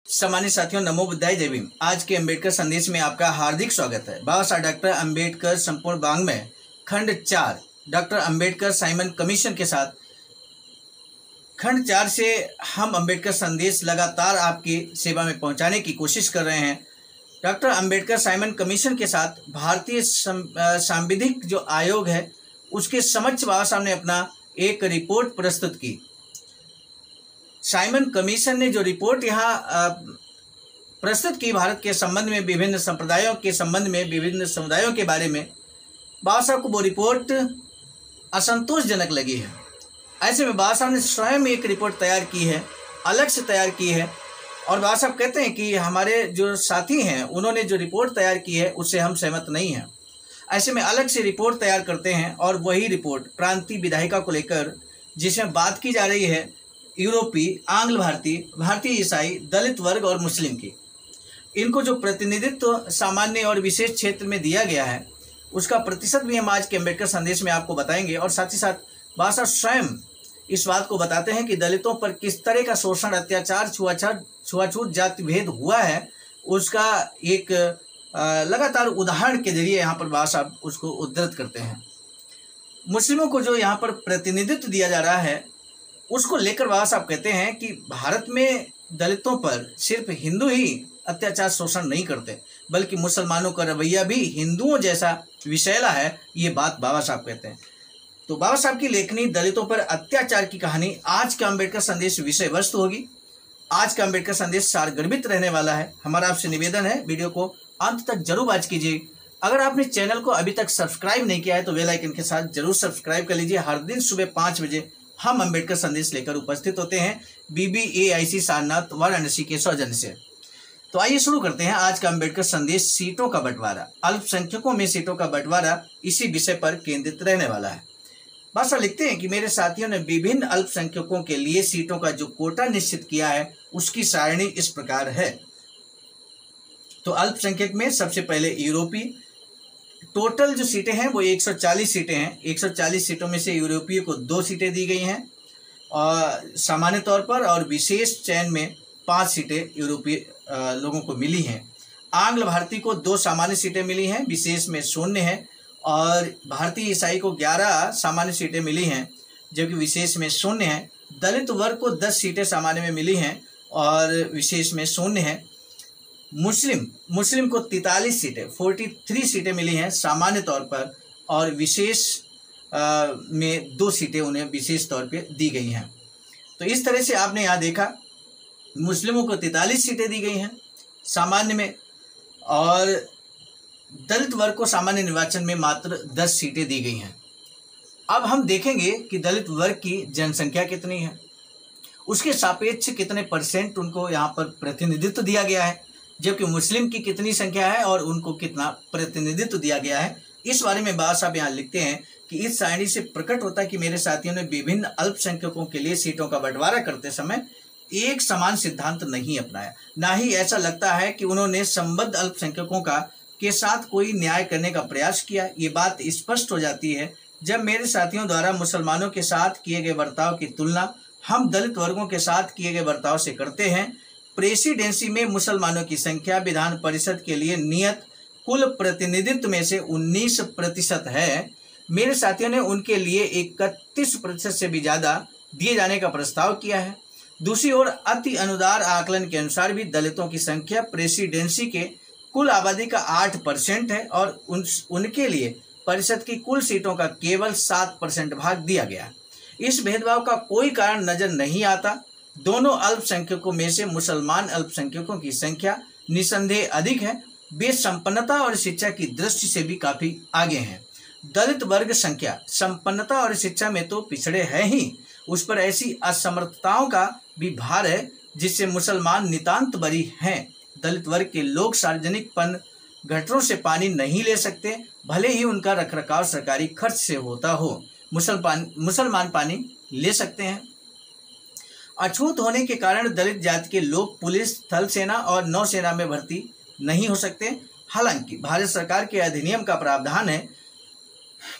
सम्मानित साथियों, नमो बुद्धाय, जय भीम। आज के अंबेडकर संदेश में आपका हार्दिक स्वागत है। बाबा साहब डॉक्टर अंबेडकर संपूर्ण वाङ्मय खंड 4 डॉक्टर अंबेडकर साइमन कमीशन के साथ खंड 4 से हम अंबेडकर संदेश लगातार आपकी सेवा में पहुंचाने की कोशिश कर रहे हैं। डॉक्टर अंबेडकर साइमन कमीशन के साथ भारतीय सांविधिक जो आयोग है उसके समक्ष बाबा साहब ने अपना एक रिपोर्ट प्रस्तुत की। साइमन कमीशन ने जो रिपोर्ट यहाँ प्रस्तुत की भारत के संबंध में, विभिन्न संप्रदायों के संबंध में, विभिन्न समुदायों के बारे में, बाबा साहब को वो रिपोर्ट असंतोषजनक लगी है। ऐसे में बाबा साहब ने स्वयं एक रिपोर्ट तैयार की है, अलग से तैयार की है, और बाबा साहब कहते हैं कि हमारे जो साथी हैं उन्होंने जो रिपोर्ट तैयार की है उससे हम सहमत नहीं हैं। ऐसे में अलग से रिपोर्ट तैयार करते हैं, और वही रिपोर्ट प्रांतीय विधायिका को लेकर, जिसमें बात की जा रही है यूरोपीय, आंग्ल भारतीय, भारतीय ईसाई, दलित वर्ग और मुस्लिम की, इनको जो प्रतिनिधित्व सामान्य और विशेष क्षेत्र में दिया गया है उसका प्रतिशत भी हम आज के अंबेडकर संदेश में आपको बताएंगे। और साथ ही साथ बाबा साहब स्वयं इस बात को बताते हैं कि दलितों पर किस तरह का शोषण, अत्याचार, छुआछूत, जाति भेद हुआ है, उसका एक लगातार उदाहरण के जरिए यहाँ पर बाबा साहब उसको उद्धृत करते हैं। मुस्लिमों को जो यहाँ पर प्रतिनिधित्व दिया जा रहा है उसको लेकर बाबा साहब कहते हैं कि भारत में दलितों पर सिर्फ हिंदू ही अत्याचार, शोषण नहीं करते, बल्कि मुसलमानों का रवैया भी हिंदुओं जैसा विषैला है, ये बात बाबा साहब कहते हैं। तो बाबा साहब की लेखनी दलितों पर अत्याचार की कहानी आज का अंबेडकर संदेश विषय वस्तु होगी। आज का अंबेडकर संदेश सारगर्भित रहने वाला है। हमारा आपसे निवेदन है, वीडियो को अंत तक जरूर वॉच कीजिए। अगर आपने चैनल को अभी तक सब्सक्राइब नहीं किया है तो बेल आइकन के साथ जरूर सब्सक्राइब कर लीजिए। हर दिन सुबह 5 बजे हम अंबेडकर संदेश लेकर उपस्थित होते हैं BBAIC सारनाथ वाराणसी के सौजन्य से। तो आइए शुरू करते हैं आज का अंबेडकर संदेश। सीटों का बंटवारा, अल्पसंख्यकों में सीटों का बंटवारा, इसी विषय पर केंद्रित रहने वाला है। बाबा लिखते हैं कि मेरे साथियों ने विभिन्न अल्पसंख्यकों के लिए सीटों का जो कोटा निश्चित किया है उसकी सारणी इस प्रकार है। तो अल्पसंख्यक में सबसे पहले यूरोपीय, टोटल जो सीटें हैं वो 140 सीटें हैं। 140 सीटों में से यूरोपीय को 2 सीटें दी गई हैं और सामान्य तौर पर, और विशेष चयन में 5 सीटें यूरोपीय लोगों को मिली हैं। आंग्ल भारतीय को 2 सामान्य सीटें मिली हैं, विशेष में 0 है, और भारतीय ईसाई को 11 सामान्य सीटें मिली हैं जबकि विशेष में 0 है। दलित वर्ग को 10 सीटें सामान्य में मिली हैं और विशेष में 0 है। मुस्लिम को 43 सीटें, 43 सीटें मिली हैं सामान्य तौर पर, और विशेष में 2 सीटें उन्हें विशेष तौर पे दी गई हैं। तो इस तरह से आपने यहाँ देखा, मुस्लिमों को 43 सीटें दी गई हैं सामान्य में, और दलित वर्ग को सामान्य निर्वाचन में मात्र 10 सीटें दी गई हैं। अब हम देखेंगे कि दलित वर्ग की जनसंख्या कितनी है, उसके सापेक्ष कितने % उनको यहाँ पर प्रतिनिधित्व दिया गया है, जबकि मुस्लिम की कितनी संख्या है और उनको कितना प्रतिनिधित्व दिया गया है। इस बारे में बाबा साहब यहाँ लिखते हैं कि इस सारणी से प्रकट होता है कि मेरे साथियों ने विभिन्न अल्पसंख्यकों के लिए सीटों का बंटवारा करते समय एक समान सिद्धांत नहीं अपनाया। ना ही ऐसा लगता है कि उन्होंने संबद्ध अल्पसंख्यकों के साथ कोई न्याय करने का प्रयास किया। ये बात स्पष्ट हो जाती है जब मेरे साथियों द्वारा मुसलमानों के साथ किए गए बर्ताव की तुलना हम दलित वर्गों के साथ किए गए बर्ताव से करते हैं। प्रेसिडेंसी में मुसलमानों की संख्या विधान परिषद के लिए नियत कुल प्रतिनिधित्व में से 19% है। मेरे साथियों ने उनके लिए 31% से भी ज़्यादा दिए जाने का प्रस्ताव किया है। दूसरी ओर अति अनुदार आकलन के अनुसार भी दलितों की संख्या प्रेसिडेंसी के कुल आबादी का 8% है, और उनके लिए परिषद की कुल सीटों का केवल 7% भाग दिया गया। इस भेदभाव का कोई कारण नजर नहीं आता। दोनों अल्पसंख्यकों में से मुसलमान अल्पसंख्यकों की संख्या निसंदेह अधिक है। वे संपन्नता और शिक्षा की दृष्टि से भी काफी आगे हैं। दलित वर्ग संख्या, संपन्नता और शिक्षा में तो पिछड़े हैं ही, उस पर ऐसी असमर्थताओं का भी भार है जिससे मुसलमान नितांत बरी हैं। दलित वर्ग के लोग सार्वजनिक गटरों से पानी नहीं ले सकते, भले ही उनका रखरखाव सरकारी खर्च से होता हो। मुसलमान पानी ले सकते हैं। अछूत होने के कारण दलित जाति के लोग पुलिस, थल सेना और नौसेना में भर्ती नहीं हो सकते। हालांकि भारत सरकार के अधिनियम का प्रावधान है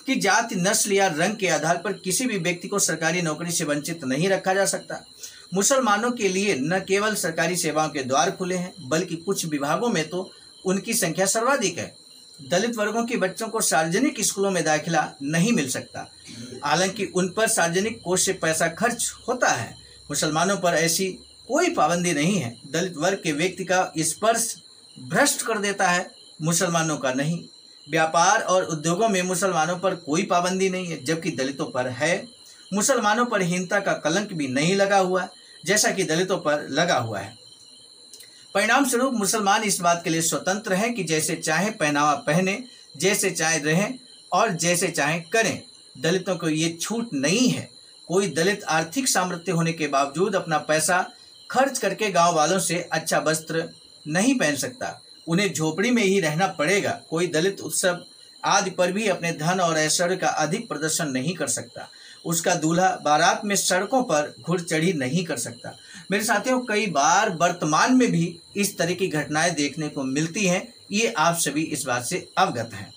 कि जाति, नस्ल या रंग के आधार पर किसी भी व्यक्ति को सरकारी नौकरी से वंचित नहीं रखा जा सकता। मुसलमानों के लिए न केवल सरकारी सेवाओं के द्वार खुले हैं, बल्कि कुछ विभागों में तो उनकी संख्या सर्वाधिक है। दलित वर्गों के बच्चों को सार्वजनिक स्कूलों में दाखिला नहीं मिल सकता, हालांकि उन पर सार्वजनिक कोष से पैसा खर्च होता है। मुसलमानों पर ऐसी कोई पाबंदी नहीं है। दलित वर्ग के व्यक्ति का स्पर्श भ्रष्ट कर देता है, मुसलमानों का नहीं। व्यापार और उद्योगों में मुसलमानों पर कोई पाबंदी नहीं है, जबकि दलितों पर है। मुसलमानों पर हीनता का कलंक भी नहीं लगा हुआ है, जैसा कि दलितों पर लगा हुआ है। परिणाम स्वरूप मुसलमान इस बात के लिए स्वतंत्र हैं कि जैसे चाहे पहनावा पहने, जैसे चाहे रहें और जैसे चाहे करें। दलितों को ये छूट नहीं है। कोई दलित आर्थिक सामर्थ्य होने के बावजूद अपना पैसा खर्च करके गांव वालों से अच्छा वस्त्र नहीं पहन सकता, उन्हें झोपड़ी में ही रहना पड़ेगा। कोई दलित उत्सव आदि पर भी अपने धन और ऐश्वर्य का अधिक प्रदर्शन नहीं कर सकता। उसका दूल्हा बारात में सड़कों पर घुड़चढ़ी नहीं कर सकता। मेरे साथियों, कई बार वर्तमान में भी इस तरह की घटनाएं देखने को मिलती हैं। ये आप सभी इस बात से अवगत हैं।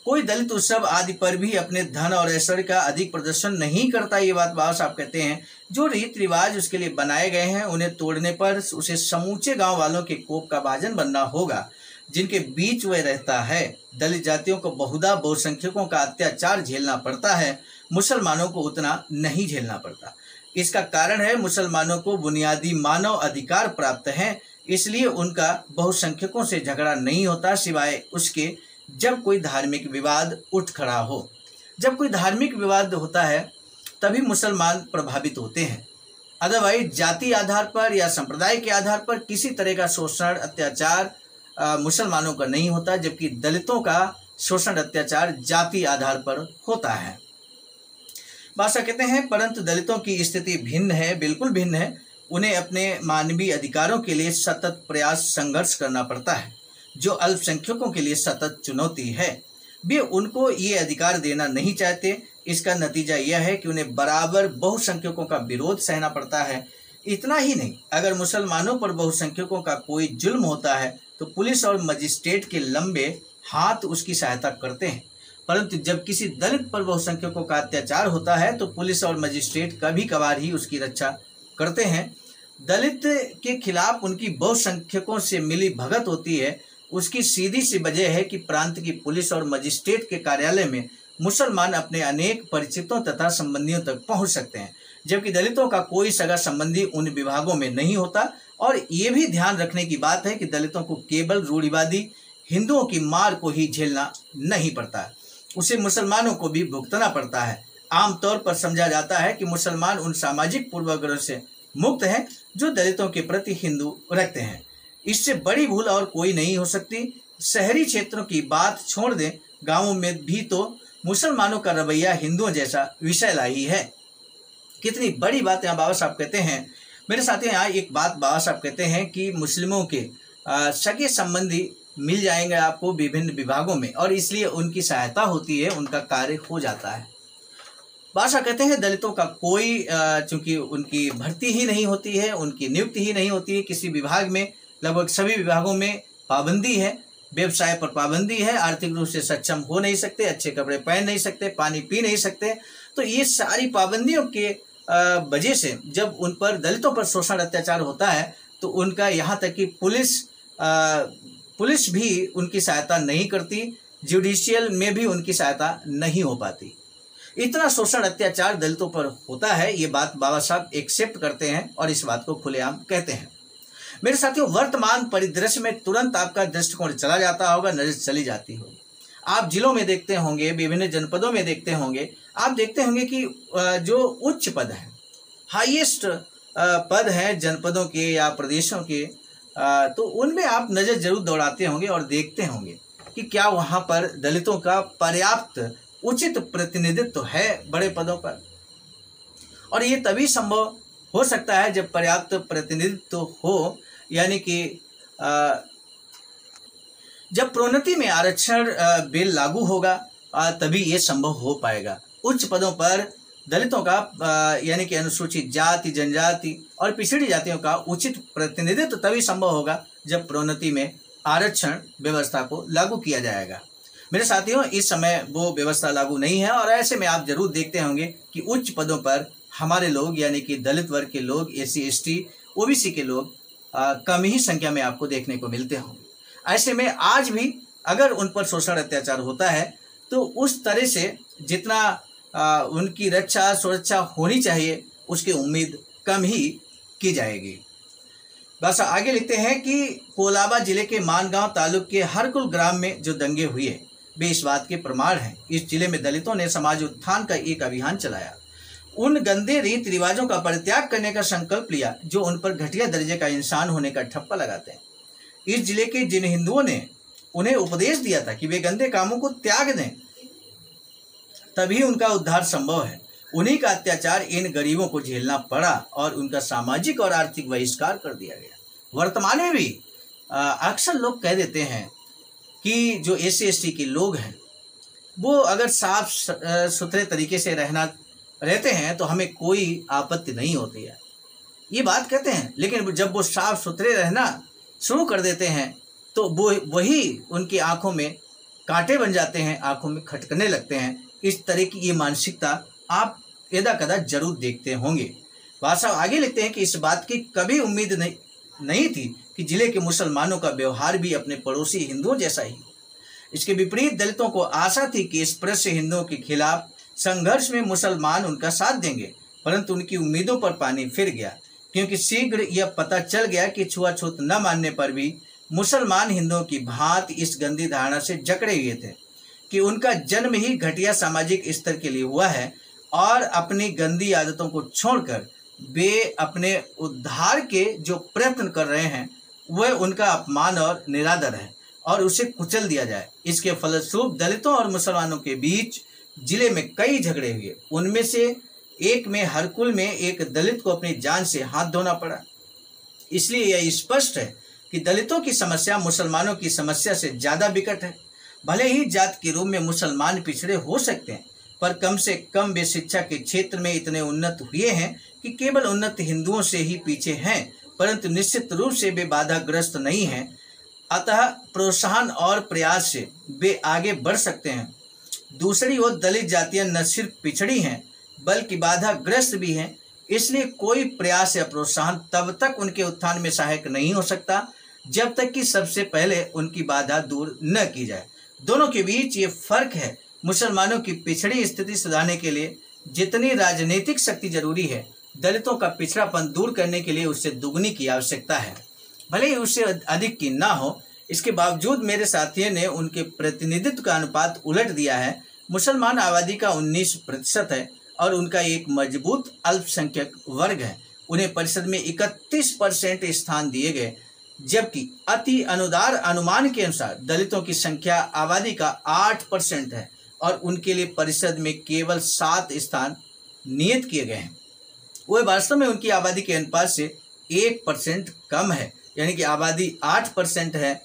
कोई दलित उत्सव आदि पर भी अपने धन और ऐश्वर्य का अधिक प्रदर्शन नहीं करता। ये बात बाबा साहब कहते हैं, जो रीति रिवाज उसके लिए बनाए गए हैं, उन्हें तोड़ने पर उसे समूचे गांव वालों के कोप का भाजन बनना होगा, जिनके बीच वह रहता है। दलित जातियों को बहुधा बहुसंख्यकों का अत्याचार झेलना पड़ता है, मुसलमानों को उतना नहीं झेलना पड़ता। इसका कारण है मुसलमानों को बुनियादी मानव अधिकार प्राप्त हैं, इसलिए उनका बहुसंख्यकों से झगड़ा नहीं होता, सिवाय उसके जब कोई धार्मिक विवाद उठ खड़ा हो। जब कोई धार्मिक विवाद होता है तभी मुसलमान प्रभावित होते हैं। अदरवाइज जाति आधार पर या संप्रदाय के आधार पर किसी तरह का शोषण अत्याचार मुसलमानों का नहीं होता, जबकि दलितों का शोषण अत्याचार जाति आधार पर होता है। भाषा कहते हैं, परंतु दलितों की स्थिति भिन्न है, बिल्कुल भिन्न है। उन्हें अपने मानवीय अधिकारों के लिए सतत प्रयास संघर्ष करना पड़ता है, जो अल्पसंख्यकों के लिए सतत चुनौती है। वे उनको ये अधिकार देना नहीं चाहते। इसका नतीजा यह है कि उन्हें बराबर बहुसंख्यकों का विरोध सहना पड़ता है। इतना ही नहीं, अगर मुसलमानों पर बहुसंख्यकों का कोई जुल्म होता है तो पुलिस और मजिस्ट्रेट के लंबे हाथ उसकी सहायता करते हैं, परंतु जब किसी दलित पर बहुसंख्यकों का अत्याचार होता है तो पुलिस और मजिस्ट्रेट कभी कभार ही उसकी रक्षा करते हैं। दलित के खिलाफ उनकी बहुसंख्यकों से मिली भगत होती है। उसकी सीधी सी वजह है कि प्रांत की पुलिस और मजिस्ट्रेट के कार्यालय में मुसलमान अपने अनेक परिचितों तथा संबंधियों तक पहुंच सकते हैं, जबकि दलितों का कोई सगा संबंधी उन विभागों में नहीं होता। और ये भी ध्यान रखने की बात है कि दलितों को केवल रूढ़िवादी हिंदुओं की मार को ही झेलना नहीं पड़ता, उसे मुसलमानों को भी भुगतना पड़ता है। आमतौर पर समझा जाता है कि मुसलमान उन सामाजिक पूर्वाग्रह से मुक्त हैं जो दलितों के प्रति हिंदू रखते हैं। इससे बड़ी भूल और कोई नहीं हो सकती। शहरी क्षेत्रों की बात छोड़ दें, गांवों में भी तो मुसलमानों का रवैया हिंदुओं जैसा विषैला है। कितनी बड़ी बात यहाँ बाबा साहब कहते हैं। मेरे साथी, यहाँ एक बात बाबा साहब कहते हैं कि मुस्लिमों के सगे संबंधी मिल जाएंगे आपको विभिन्न विभागों में, और इसलिए उनकी सहायता होती है, उनका कार्य हो जाता है। बादशाह कहते हैं दलितों का कोई चूंकि उनकी भर्ती ही नहीं होती है, उनकी नियुक्ति ही नहीं होती है किसी विभाग में। लगभग सभी विभागों में पाबंदी है, व्यवसाय पर पाबंदी है, आर्थिक रूप से सक्षम हो नहीं सकते, अच्छे कपड़े पहन नहीं सकते, पानी पी नहीं सकते। तो ये सारी पाबंदियों के वजह से जब उन पर दलितों पर शोषण अत्याचार होता है तो उनका यहाँ तक कि पुलिस भी उनकी सहायता नहीं करती, जुडिशियल में भी उनकी सहायता नहीं हो पाती। इतना शोषण अत्याचार दलितों पर होता है, ये बात बाबा साहब एक्सेप्ट करते हैं और इस बात को खुलेआम कहते हैं। मेरे साथियों, वर्तमान परिदृश्य में तुरंत आपका दृष्टिकोण चला जाता होगा, नजर चली जाती होगी। आप जिलों में देखते होंगे, विभिन्न जनपदों में देखते होंगे, आप देखते होंगे कि जो उच्च पद है, हाईएस्ट पद है जनपदों के या प्रदेशों के, तो उनमें आप नज़र जरूर दौड़ाते होंगे और देखते होंगे कि क्या वहाँ पर दलितों का पर्याप्त उचित प्रतिनिधित्व है बड़े पदों पर। और ये तभी संभव हो सकता है जब पर्याप्त प्रतिनिधित्व हो, यानी कि जब प्रोन्नति में आरक्षण बिल लागू होगा तभी ये संभव हो पाएगा। उच्च पदों पर दलितों का यानी कि अनुसूचित जाति, जनजाति और पिछड़ी जातियों का उचित प्रतिनिधित्व तभी संभव होगा जब प्रोन्नति में आरक्षण व्यवस्था को लागू किया जाएगा। मेरे साथियों, इस समय वो व्यवस्था लागू नहीं है और ऐसे में आप जरूर देखते होंगे कि उच्च पदों पर हमारे लोग यानी कि दलित वर्ग के लोग, SC ST OBC के लोग कम ही संख्या में आपको देखने को मिलते होंगे। ऐसे में आज भी अगर उन पर शोषण अत्याचार होता है तो उस तरह से जितना उनकी रक्षा सुरक्षा होनी चाहिए उसकी उम्मीद कम ही की जाएगी। बस आगे लिखते हैं कि कोलाबा जिले के मानगांव तालुक के हरकुल ग्राम में जो दंगे हुए वे इस बात के प्रमाण हैं। इस जिले में दलितों ने समाज उत्थान का एक अभियान चलाया, उन गंदे रीति रिवाजों का परित्याग करने का संकल्प लिया जो उन पर घटिया दर्जे का इंसान होने का ठप्पा लगाते हैं। इस जिले के जिन हिंदुओं ने उन्हें उपदेश दिया था कि वे गंदे कामों को त्याग दें, तभी उनका उद्धार संभव है, उन्हीं का अत्याचार इन गरीबों को झेलना पड़ा और उनका सामाजिक और आर्थिक बहिष्कार कर दिया गया। वर्तमान में भी अक्सर लोग कह देते हैं कि जो SC ST के लोग हैं वो अगर साफ सुथरे तरीके से रहते हैं तो हमें कोई आपत्ति नहीं होती है, ये बात कहते हैं। लेकिन जब वो साफ सुथरे रहना शुरू कर देते हैं तो वो वही उनकी आंखों में कांटे बन जाते हैं, आंखों में खटकने लगते हैं। इस तरह की ये मानसिकता आप यदा कदा जरूर देखते होंगे। बादशाह आगे लिखते हैं कि इस बात की कभी उम्मीद नहीं थी कि जिले के मुसलमानों का व्यवहार भी अपने पड़ोसी हिंदुओं जैसा ही। इसके विपरीत दलितों को आशा थी कि इस प्रश्न हिंदुओं के खिलाफ संघर्ष में मुसलमान उनका साथ देंगे, परंतु उनकी उम्मीदों पर पानी फिर गया, क्योंकि शीघ्र यह पता चल गया कि छुआछूत न मानने पर भी मुसलमान हिंदुओं की भांति इस गंदी धारणा से जकड़े हुए थे कि उनका जन्म ही घटिया सामाजिक स्तर के लिए हुआ है और अपनी गंदी आदतों को छोड़कर वे अपने उद्धार के जो प्रयत्न कर रहे हैं वह उनका अपमान और निरादर है और उसे कुचल दिया जाए। इसके फलस्वरूप दलितों और मुसलमानों के बीच जिले में कई झगड़े हुए। उनमें से एक में हरकुल में एक दलित को अपनी जान से हाथ धोना पड़ा। इसलिए यह स्पष्ट है कि दलितों की समस्या मुसलमानों की समस्या से ज्यादा विकट है। भले ही जात के रूप में मुसलमान पिछड़े हो सकते हैं, पर कम से कम वे शिक्षा के क्षेत्र में इतने उन्नत हुए हैं कि केवल उन्नत हिंदुओं से ही पीछे हैं, परंतु निश्चित रूप से वे बाधाग्रस्त नहीं हैं। अतः प्रोत्साहन और प्रयास से वे आगे बढ़ सकते हैं। दूसरी ओर दलित जातियां न सिर्फ पिछड़ी हैं बल्कि बाधाग्रस्त भी हैं। इसलिए कोई प्रयास या प्रोत्साहन तब तक उनके उत्थान में सहायक नहीं हो सकता जब तक कि सबसे पहले उनकी बाधा दूर न की जाए। दोनों के बीच ये फर्क है। मुसलमानों की पिछड़ी स्थिति सुधारने के लिए जितनी राजनीतिक शक्ति जरूरी है, दलितों का पिछड़ापन दूर करने के लिए उससे दुगनी की आवश्यकता है। भले ही उससे अधिक की ना हो, इसके बावजूद मेरे साथियों ने उनके प्रतिनिधित्व का अनुपात उलट दिया है। मुसलमान आबादी का 19% है और उनका एक मजबूत अल्पसंख्यक वर्ग है। उन्हें परिषद में 31% स्थान दिए गए, जबकि अति अनुदार अनुमान के अनुसार दलितों की संख्या आबादी का 8% है और उनके लिए परिषद में केवल 7 स्थान नियत किए गए हैं। वह वास्तव में उनकी आबादी के अनुपात से 1% कम है, यानी कि आबादी 8% है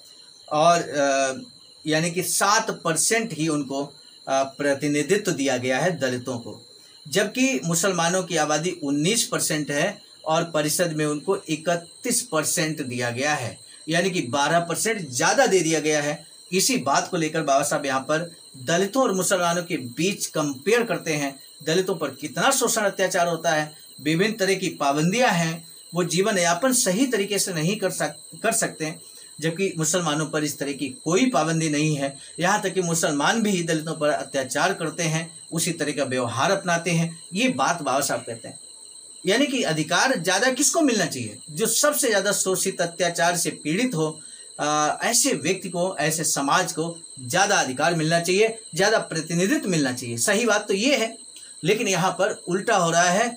और यानी कि 7% ही उनको प्रतिनिधित्व दिया गया है दलितों को, जबकि मुसलमानों की आबादी 19% है और परिषद में उनको 31% दिया गया है, यानी कि 12% ज़्यादा दे दिया गया है। इसी बात को लेकर बाबा साहब यहाँ पर दलितों और मुसलमानों के बीच कंपेयर करते हैं। दलितों पर कितना शोषण अत्याचार होता है, विभिन्न तरह की पाबंदियां हैं, वो जीवन यापन सही तरीके से नहीं कर सकते, जबकि मुसलमानों पर इस तरह की कोई पाबंदी नहीं है। यहाँ तक कि मुसलमान भी दलितों पर अत्याचार करते हैं, उसी तरह का व्यवहार अपनाते हैं। ये बात बाबा साहब कहते हैं। यानी कि अधिकार ज़्यादा किसको मिलना चाहिए? जो सबसे ज़्यादा शोषित अत्याचार से पीड़ित हो, ऐसे व्यक्ति को, ऐसे समाज को ज़्यादा अधिकार मिलना चाहिए, ज़्यादा प्रतिनिधित्व मिलना चाहिए। सही बात तो ये है, लेकिन यहाँ पर उल्टा हो रहा है।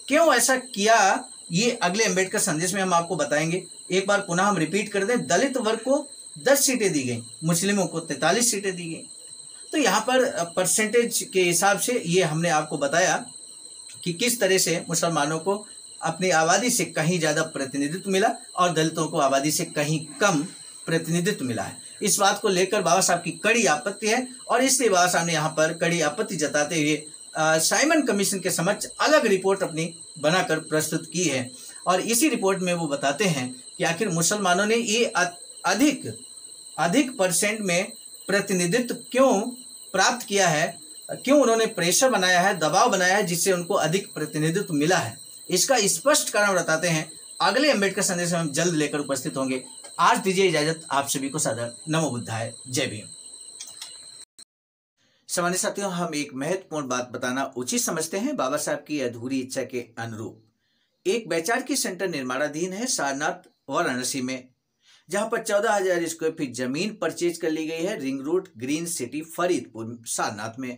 क्यों ऐसा किया, ये अगले अम्बेडकर संदेश में हम आपको बताएंगे। एक बार पुनः हम रिपीट कर दें, दलित वर्ग को 10 सीटें दी गई, मुस्लिमों को 43 सीटें दी गई। तो यहाँ पर परसेंटेज के हिसाब से ये हमने आपको बताया कि किस तरह से मुसलमानों को अपनी आबादी से कहीं ज़्यादा प्रतिनिधित्व मिला और दलितों को आबादी से कहीं कम प्रतिनिधित्व मिला है। इस बात को लेकर बाबा साहब की कड़ी आपत्ति है और इसलिए बाबा साहब ने यहाँ पर कड़ी आपत्ति जताते हुए साइमन कमीशन के समक्ष अलग रिपोर्ट अपनी बनाकर प्रस्तुत की है। और इसी रिपोर्ट में वो बताते हैं कि आखिर मुसलमानों ने ये अधिक परसेंट में प्रतिनिधित्व क्यों प्राप्त किया है। क्यों उन्होंने प्रेशर बनाया है, दबाव बनाया है, जिससे उनको अधिक प्रतिनिधित्व मिला है, इसका स्पष्ट कारण बताते हैं। अगले अम्बेडकर संदेश में हम जल्द लेकर उपस्थित होंगे। आज दीजिए इजाजत, आप सभी को सादर नमो बुद्धाय, जय भीम। सामान्य साथियों, हम एक महत्वपूर्ण बात बताना उचित समझते हैं। बाबा साहब की अधूरी इच्छा के अनुरूप एक वैचारिक सेंटर निर्माणाधीन है सारनाथ वाराणसी में, जहां पर 14,000 स्क्वायर फीट जमीन परचेज कर ली गई है ring road green city Faridpur Sarnath में।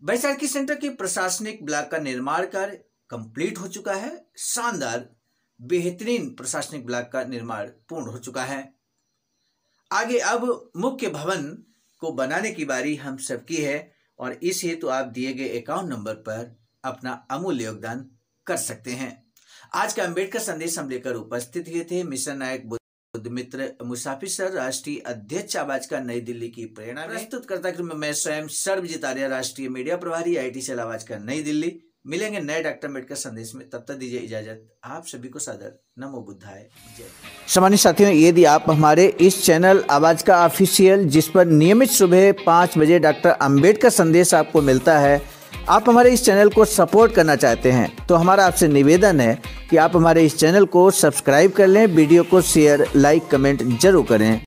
वैचारिक सेंटर के प्रशासनिक ब्लॉक का निर्माण कार्य कंप्लीट हो चुका है। शानदार बेहतरीन प्रशासनिक ब्लॉक का निर्माण पूर्ण हो चुका है। आगे अब मुख्य भवन को बनाने की बारी हम सबकी है और इस हेतु आप दिए गए अकाउंट नंबर पर अपना अमूल्य योगदान कर सकते हैं। आज का अम्बेडकर संदेश हम लेकर उपस्थित हुए थे मिशन नायक बुद्ध मित्र मुसाफिर सर, राष्ट्रीय अध्यक्ष आवाज का नई दिल्ली की प्रेरणा में। प्रस्तुत करता कि मैं स्वयं सर्वजित आर्य, राष्ट्रीय मीडिया प्रभारी, IIT सेल आवाज का नई दिल्ली। मिलेंगे नए डॉक्टर अम्बेडकर संदेश में, तब तक दीजिए इजाजत। आप सभी को सादर नमो बुद्धाय, जय। सामान्य साथियों, यदि आप हमारे इस चैनल आवाज का ऑफिशियल, जिस पर नियमित सुबह 5 बजे डॉक्टर अम्बेडकर संदेश आपको मिलता है, आप हमारे इस चैनल को सपोर्ट करना चाहते हैं तो हमारा आपसे निवेदन है कि आप हमारे इस चैनल को सब्सक्राइब कर लें, वीडियो को शेयर, लाइक, कमेंट जरूर करें।